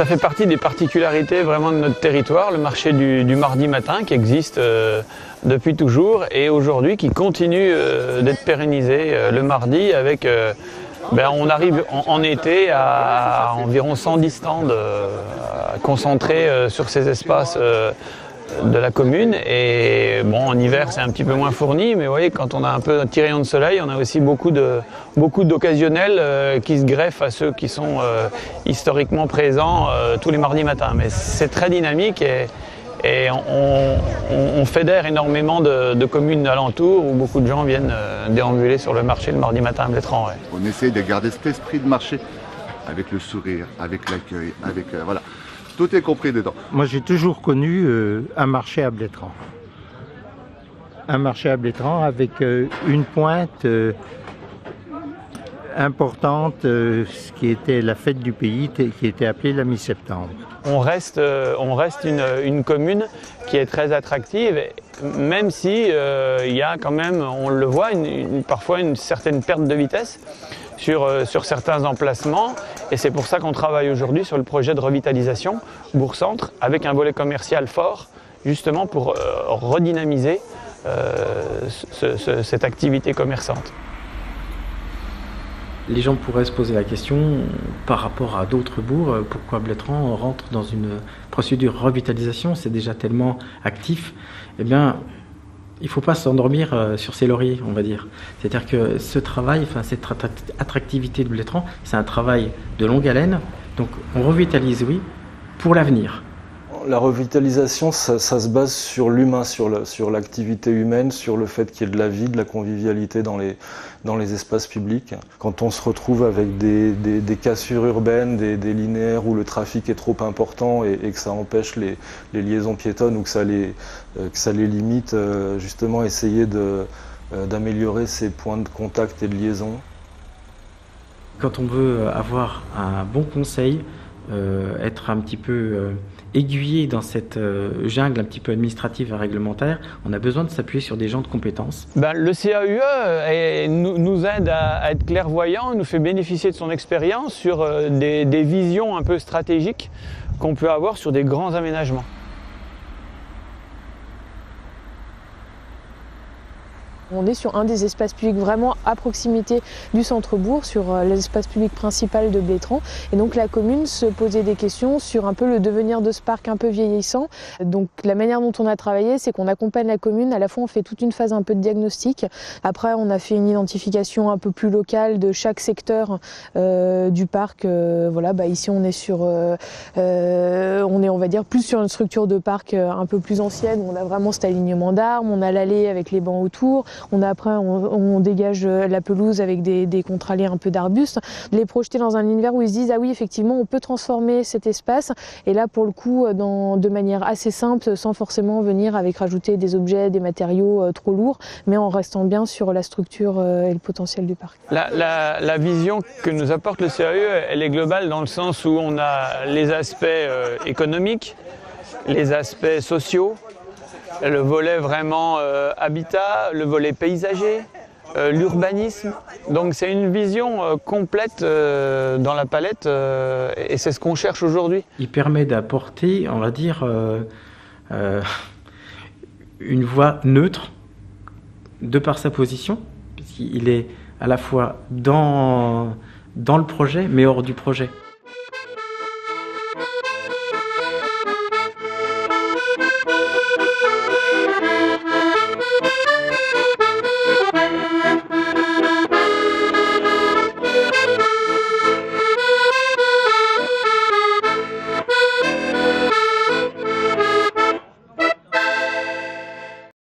Ça fait partie des particularités vraiment de notre territoire, le marché du mardi matin qui existe depuis toujours et aujourd'hui qui continue d'être pérennisé le mardi avec... on arrive en été à environ 110 stands concentrés sur ces espaces de la commune et bon, en hiver c'est un petit peu moins fourni, mais vous voyez, quand on a un peu un petit rayon de soleil, on a aussi beaucoup d'occasionnels qui se greffent à ceux qui sont historiquement présents tous les mardis matins. Mais c'est très dynamique et on fédère énormément de communes alentours où beaucoup de gens viennent déambuler sur le marché le mardi matin à Blétrand. Ouais. On essaye de garder cet esprit de marché avec le sourire, avec l'accueil, avec voilà. Tout est compris dedans. Moi, j'ai toujours connu un marché à Blétrand. Un marché à Blétrand avec une pointe importante, ce qui était la fête du pays, qui était appelée la mi-septembre. On reste une commune qui est très attractive, même si il y a quand même, on le voit, parfois une certaine perte de vitesse sur certains emplacements. Et c'est pour ça qu'on travaille aujourd'hui sur le projet de revitalisation Bourg-Centre avec un volet commercial fort, justement pour redynamiser cette activité commerçante. Les gens pourraient se poser la question, par rapport à d'autres bourgs, pourquoi Blétrand rentre dans une procédure de revitalisation, c'est déjà tellement actif. Eh bien, il ne faut pas s'endormir sur ses lauriers, on va dire. C'est-à-dire que ce travail, cette attractivité de Blétrand, c'est un travail de longue haleine. Donc on revitalise, oui, pour l'avenir. La revitalisation, ça se base sur l'humain, sur l'activité humaine, sur le fait qu'il y ait de la vie, de la convivialité dans les espaces publics. Quand on se retrouve avec des cassures urbaines, des linéaires où le trafic est trop important et que ça empêche les liaisons piétonnes ou que ça les limite, justement essayer d'améliorer ces points de contact et de liaison. Quand on veut avoir un bon conseil, être un petit peu aiguillé dans cette jungle un petit peu administrative et réglementaire, on a besoin de s'appuyer sur des gens de compétences. Le CAUE nous aide à être clairvoyants, nous fait bénéficier de son expérience sur des visions un peu stratégiques qu'on peut avoir sur des grands aménagements. On est sur un des espaces publics vraiment à proximité du centre-bourg, sur l'espace public principal de Blétrand. Et donc la commune se posait des questions sur un peu le devenir de ce parc un peu vieillissant. Donc la manière dont on a travaillé, c'est qu'on accompagne la commune. À la fois, on fait toute une phase un peu de diagnostic. Après, on a fait une identification un peu plus locale de chaque secteur du parc. Ici, on est on va dire, plus sur une structure de parc un peu plus ancienne. Où on a vraiment cet alignement d'arbres, on a l'allée avec les bancs autour. On dégage la pelouse avec des contre-allées un peu d'arbustes, les projeter dans un univers où ils se disent ah oui effectivement on peut transformer cet espace et là pour le coup de manière assez simple sans forcément venir avec rajouter des objets, des matériaux trop lourds mais en restant bien sur la structure et le potentiel du parc. La vision que nous apporte le CAUE elle est globale dans le sens où on a les aspects économiques, les aspects sociaux, le volet vraiment habitat, le volet paysager, l'urbanisme. Donc c'est une vision complète dans la palette et c'est ce qu'on cherche aujourd'hui. Il permet d'apporter, on va dire, une voix neutre de par sa position, puisqu'il est à la fois dans le projet mais hors du projet.